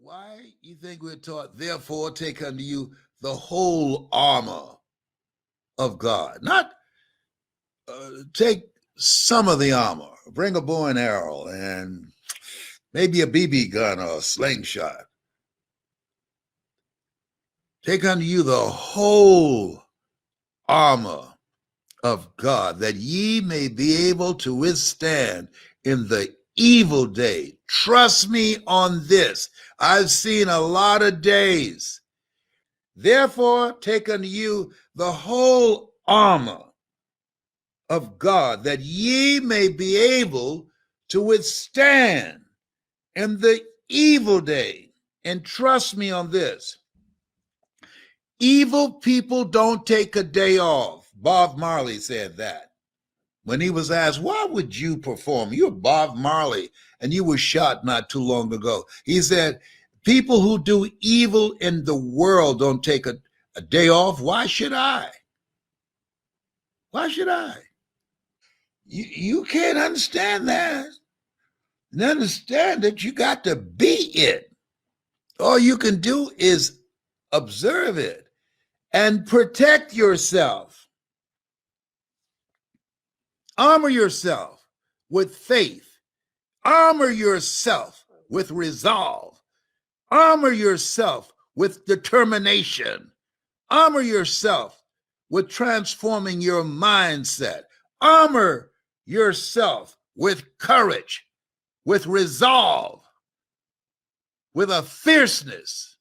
Why you think we're taught, therefore take unto you the whole armor of God? Not take some of the armor, bring a bow and arrow and maybe a BB gun or a slingshot. Take unto you the whole armor of God, that ye may be able to withstand in the evil day. Trust me on this. I've seen a lot of days. Therefore, take unto you the whole armor of God, that ye may be able to withstand in the evil day. And trust me on this. Evil people don't take a day off. Bob Marley said that when he was asked, why would you perform? You're Bob Marley and you were shot not too long ago. He said, people who do evil in the world don't take a day off. Why should I? Why should I? You can't understand that. And understand that you got to be it. All you can do is observe it and protect yourself. Armor yourself with faith. Armor yourself with resolve. Armor yourself with determination. Armor yourself with transforming your mindset. Armor yourself with courage, with resolve, with a fierceness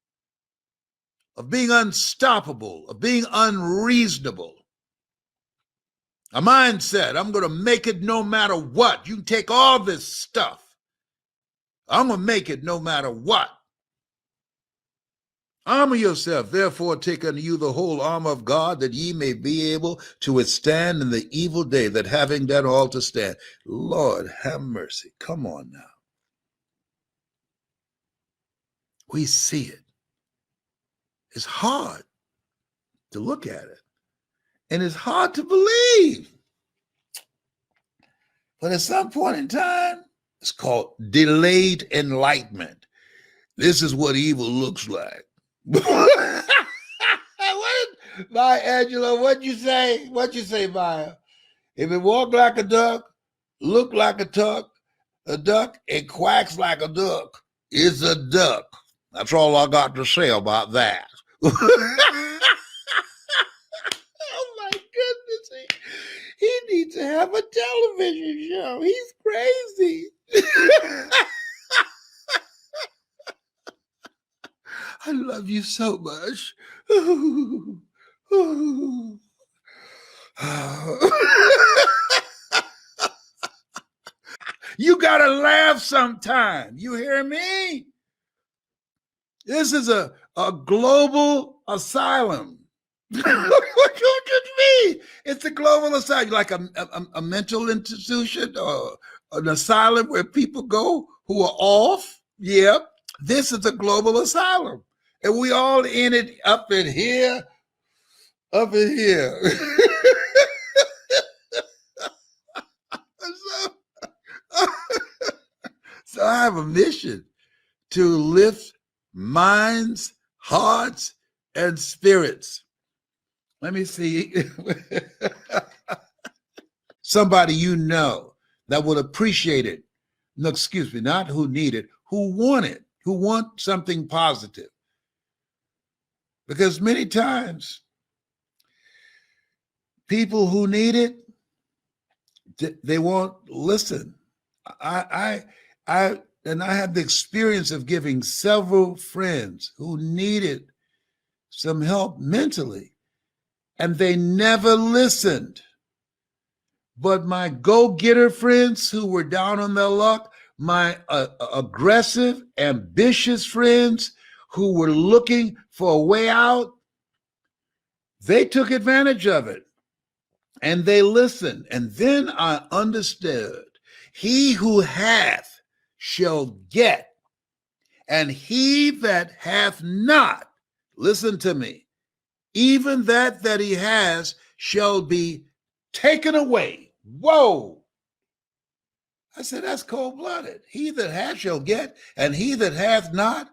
of being unstoppable, of being unreasonable. A mindset, I'm going to make it no matter what. You can take all this stuff. I'm going to make it no matter what. Armor yourself, therefore take unto you the whole armor of God, that ye may be able to withstand in the evil day, that having done all to stand. Lord, have mercy. Come on now. We see it. It's hard to look at it. And it's hard to believe. But at some point in time, it's called delayed enlightenment. This is what evil looks like. What? Maya Angela, what'd you say? What'd you say, Maya? If it walk like a duck, look like a duck, and quacks like a duck, it's a duck. That's all I got to say about that. Oh my goodness. He needs to have a television show. He's crazy. I love you so much. You gotta laugh sometime. You hear me? This is a global asylum. What you mean? It's a global asylum, like a mental institution or an asylum where people go who are off. Yep. This is a global asylum. And we all in it up in here, up in here. So I have a mission to lift minds, hearts, and spirits. Let me see. Somebody you know that would appreciate it. No, excuse me, not who need it, who want it, who want something positive. Because many times, people who need it, they won't listen. I had the experience of giving several friends who needed some help mentally, and they never listened. But my go-getter friends who were down on their luck, my aggressive, ambitious friends who were looking for a way out, they took advantage of it and they listened. And then I understood, he who hath shall get, and he that hath not, listen to me, even that he has shall be taken away. Whoa. I said, that's cold-blooded. He that hath shall get, and he that hath not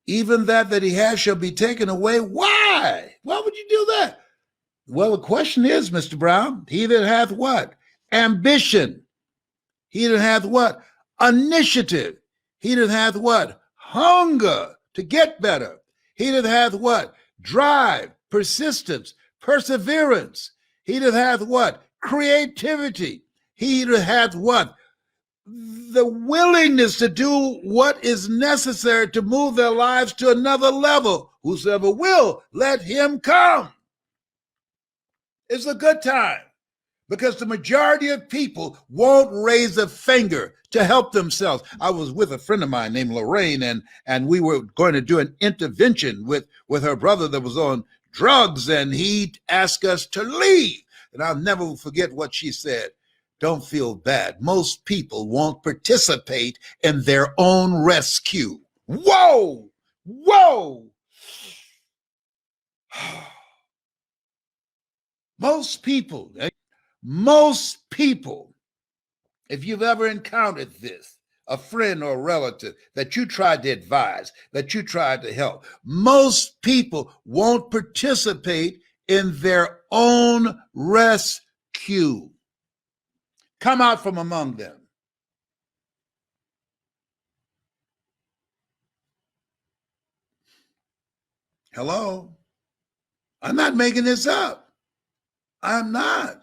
Even that he has shall be taken away. Why? Why would you do that? Well, the question is, Mr. Brown, he that hath what? Ambition. He that hath what? Initiative. He that hath what? Hunger to get better. He that hath what? Drive, persistence, perseverance. He that hath what? Creativity. He that hath what? The willingness to do what is necessary to move their lives to another level. Whosoever will, let him come. It's a good time because the majority of people won't raise a finger to help themselves. I was with a friend of mine named Lorraine, and we were going to do an intervention with her brother that was on drugs, and he asked us to leave. And I'll never forget what she said. Don't feel bad. Most people won't participate in their own rescue. Whoa! Whoa! Most people, if you've ever encountered this, a friend or a relative that you tried to advise, that you tried to help, most people won't participate in their own rescue. Come out from among them. Hello? I'm not making this up. I'm not.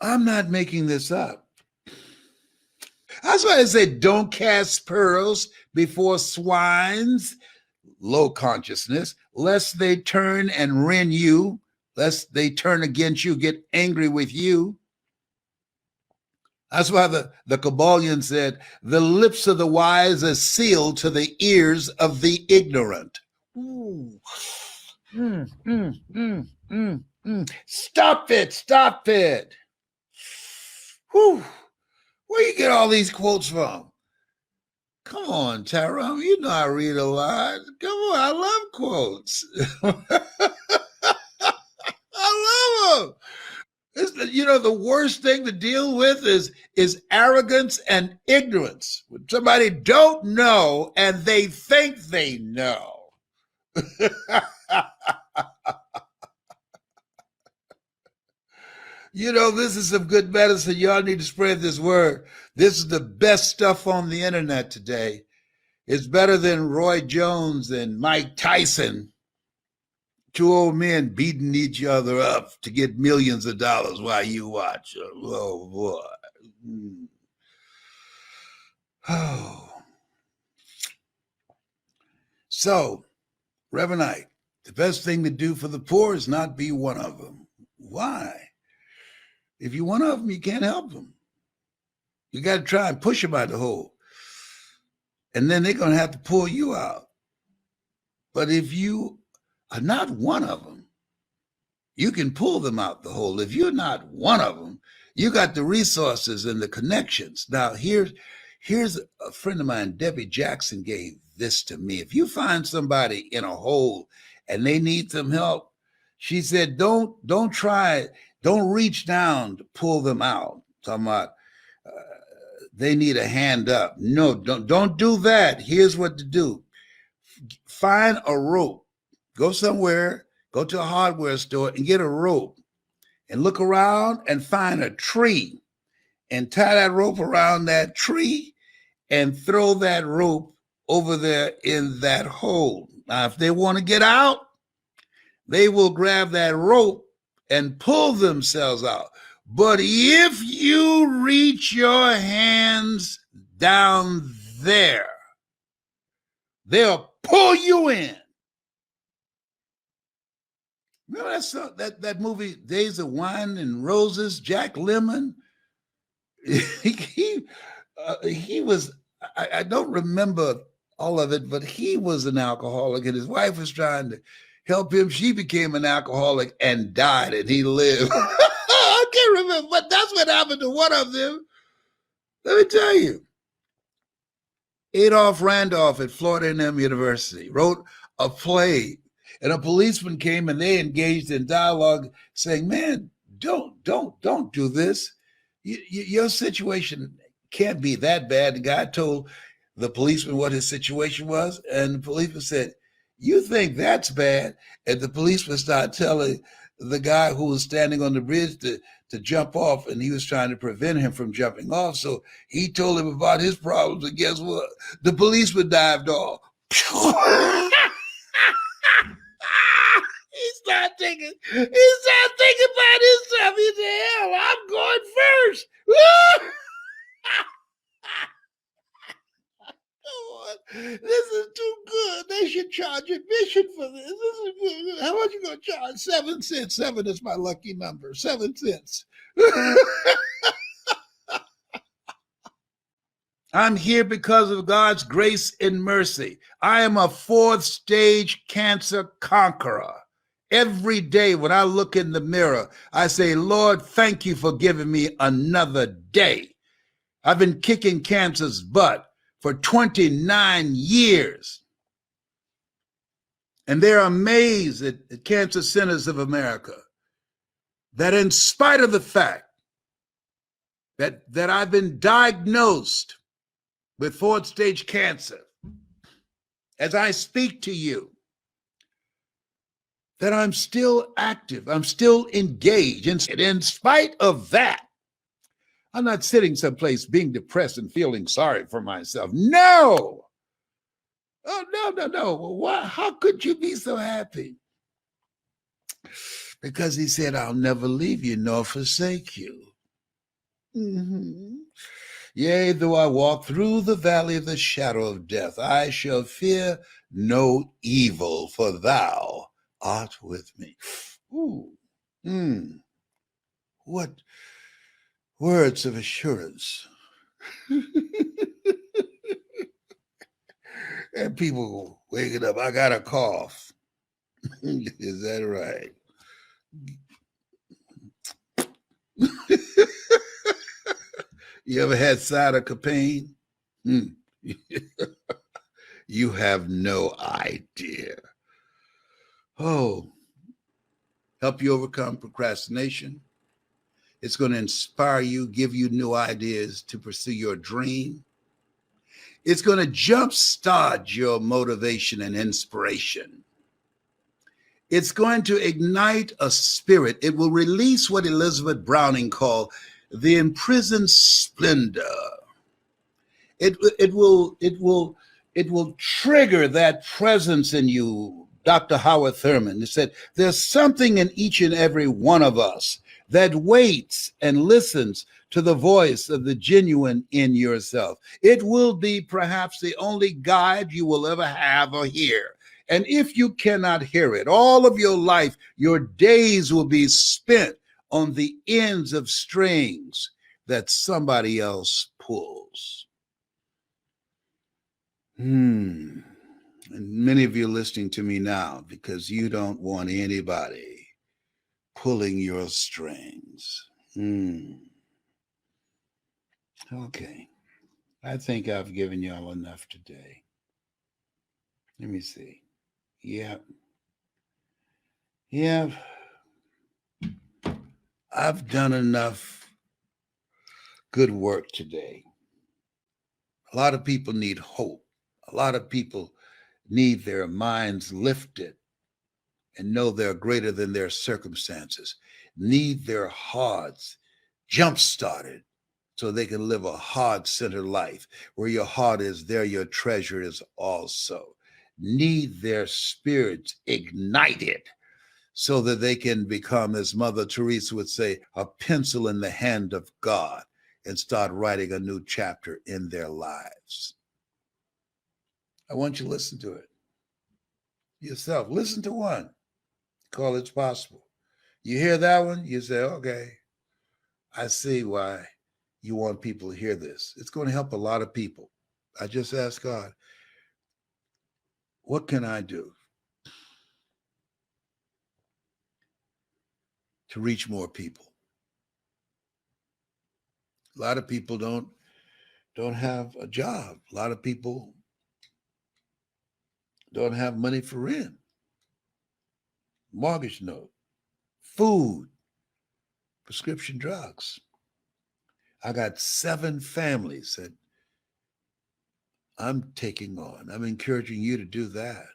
I'm not making this up. That's why I say don't cast pearls before swines, low consciousness, lest they turn and rend you, lest they turn against you, get angry with you. That's why the Kabbalion said, the lips of the wise are sealed to the ears of the ignorant. Ooh. Stop it, stop it. Whew. Where you get all these quotes from? Come on, Tyrone, you know I read a lot. Come on, I love quotes. I love them. The worst thing to deal with is arrogance and ignorance. When somebody don't know and they think they know. This is some good medicine. Y'all need to spread this word. This is the best stuff on the internet today. It's better than Roy Jones and Mike Tyson. Two old men beating each other up to get millions of dollars while you watch. Oh, boy. Oh. So, Reverend Ike, the best thing to do for the poor is not be one of them. Why? If you're one of them, you can't help them. You got to try and push them out the hole. And then they're going to have to pull you out. But if you are not one of them, you can pull them out the hole. If you're not one of them, you got the resources and the connections. Now, here's a friend of mine, Debbie Jackson, gave this to me. If you find somebody in a hole and they need some help, she said, don't reach down to pull them out. Talking about they need a hand up. No, don't do that. Here's what to do. Find a rope. Go somewhere, go to a hardware store and get a rope and look around and find a tree and tie that rope around that tree and throw that rope over there in that hole. Now, if they want to get out, they will grab that rope and pull themselves out. But if you reach your hands down there, they'll pull you in. Remember that movie, Days of Wine and Roses, Jack Lemmon? He was, I don't remember all of it, but he was an alcoholic and his wife was trying to help him. She became an alcoholic and died, and he lived. I can't remember, but that's what happened to one of them. Let me tell you. Adolph Randolph at Florida A&M University wrote a play, and a policeman came and they engaged in dialogue saying, man, don't do this. Your situation can't be that bad. The guy told the policeman what his situation was, and the policeman said, "You think that's bad?" And the policeman started telling the guy who was standing on the bridge to jump off, and he was trying to prevent him from jumping off. So he told him about his problems, and guess what? The policeman dived off. He started thinking about himself. He said, "Hell, I'm going first." This is too good. They should charge admission for this. This is good. How much you gonna charge? 7 cents. 7 is my lucky number. 7 cents. I'm here because of God's grace and mercy. I am a 4th stage cancer conqueror. Every day when I look in the mirror, I say, Lord, thank you for giving me another day. I've been kicking cancer's butt for 29 years. And they're amazed at the Cancer Centers of America that in spite of the fact that I've been diagnosed with 4th stage cancer, as I speak to you, that I'm still active, I'm still engaged. And in spite of that, I'm not sitting someplace being depressed and feeling sorry for myself. No. Oh, no. Why? How could you be so happy? Because he said, I'll never leave you nor forsake you. Mm-hmm. Yea, though I walk through the valley of the shadow of death, I shall fear no evil, for thou art with me. Ooh. What words of assurance. And people waking up, I got a cough. Is that right? You ever had sciatica pain? You have no idea. Oh, help you overcome procrastination. It's going to inspire you, give you new ideas to pursue your dream. It's going to jumpstart your motivation and inspiration. It's going to ignite a spirit. It will release what Elizabeth Browning called the imprisoned splendor. It will trigger that presence in you. Dr. Howard Thurman said, there's something in each and every one of us that waits and listens to the voice of the genuine in yourself. It will be perhaps the only guide you will ever have or hear. And if you cannot hear it, all of your life, your days will be spent on the ends of strings that somebody else pulls. And many of you are listening to me now because you don't want anybody pulling your strings. Okay. I think I've given y'all enough today. Let me see. Yeah. I've done enough good work today. A lot of people need hope. A lot of people need their minds lifted and know they're greater than their circumstances, need their hearts jump-started so they can live a heart-centered life. Where your heart is, there your treasure is also. Need their spirits ignited so that they can become, as Mother Teresa would say, a pencil in the hand of God and start writing a new chapter in their lives. I want you to listen to it yourself. Listen to one. Call It's Possible. You hear that one, you say, okay, I see why you want people to hear this. It's going to help a lot of people. I just ask God, what can I do to reach more people? A lot of people don't have a job. A lot of people don't have money for rent, mortgage note, food, prescription drugs. I got 7 families that I'm taking on. I'm encouraging you to do that.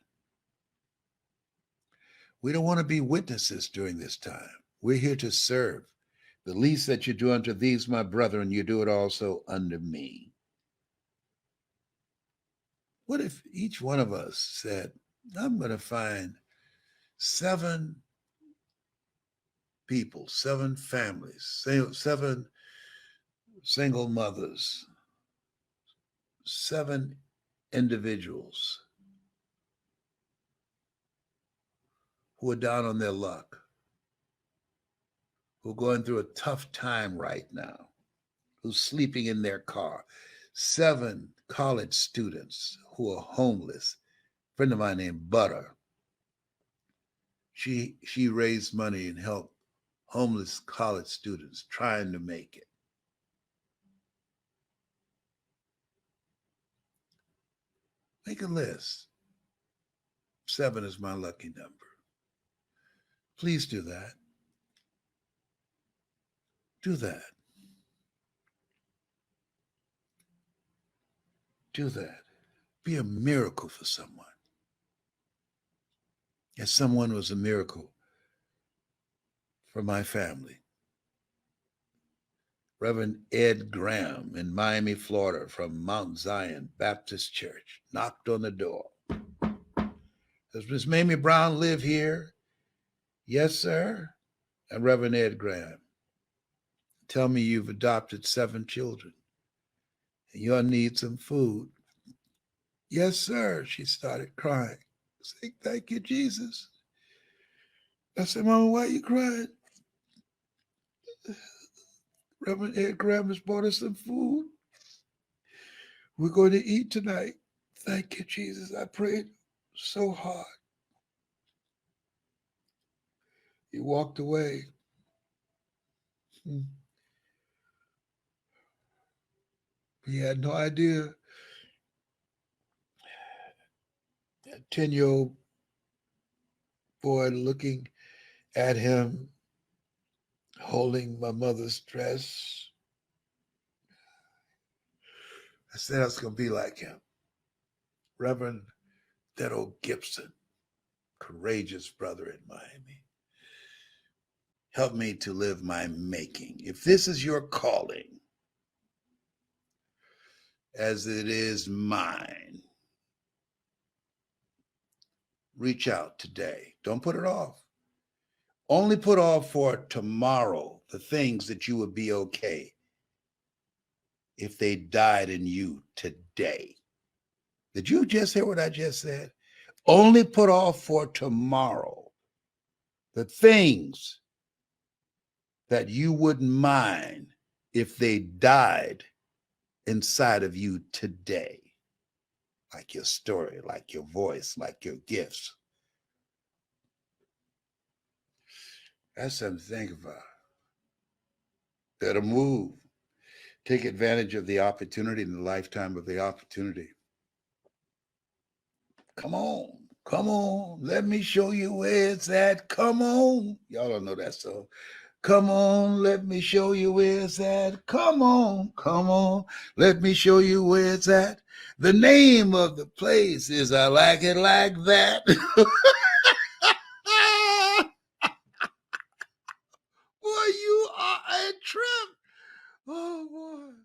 We don't want to be witnesses during this time. We're here to serve. The least that you do unto these, my brethren, you do it also unto me. What if each one of us said, I'm going to find 7 people, 7 families, 7 single mothers, 7 individuals who are down on their luck, who are going through a tough time right now, who's sleeping in their car, 7 college students who are homeless. A friend of mine named Butter, she raised money and helped homeless college students trying to make it. Make a list. 7 is my lucky number. Please do that. Do that. Do that. Be a miracle for someone. As someone was a miracle for my family. Reverend Ed Graham in Miami, Florida, from Mount Zion Baptist Church, knocked on the door. Does Miss Mamie Brown live here? Yes, sir. And Reverend Ed Graham, tell me you've adopted 7 children and you'll need some food. Yes, sir. She started crying. Say, thank you, Jesus. I said, Mama, why are you crying? Reverend Ed Graham has bought us some food. We're going to eat tonight. Thank you, Jesus. I prayed so hard. He walked away. He had no idea. That 10-year-old boy looking at him, holding my mother's dress. I said I was going to be like him. Reverend Theodore Gibson, courageous brother in Miami. Help me to live my making. If this is your calling, as it is mine, reach out today. Don't put it off. Only put off for tomorrow the things that you would be okay if they died in you today. Did you just hear what I just said? Only put off for tomorrow the things that you wouldn't mind if they died inside of you today. Like your story, like your voice, like your gifts. That's something to think about. Better move. Take advantage of the opportunity and the lifetime of the opportunity. Come on. Come on. Let me show you where it's at. Come on. Y'all don't know that song. Come on, let me show you where it's at. Come on, come on, let me show you where it's at. The name of the place is I Like It Like That. Boy, you are a trip. Oh, boy.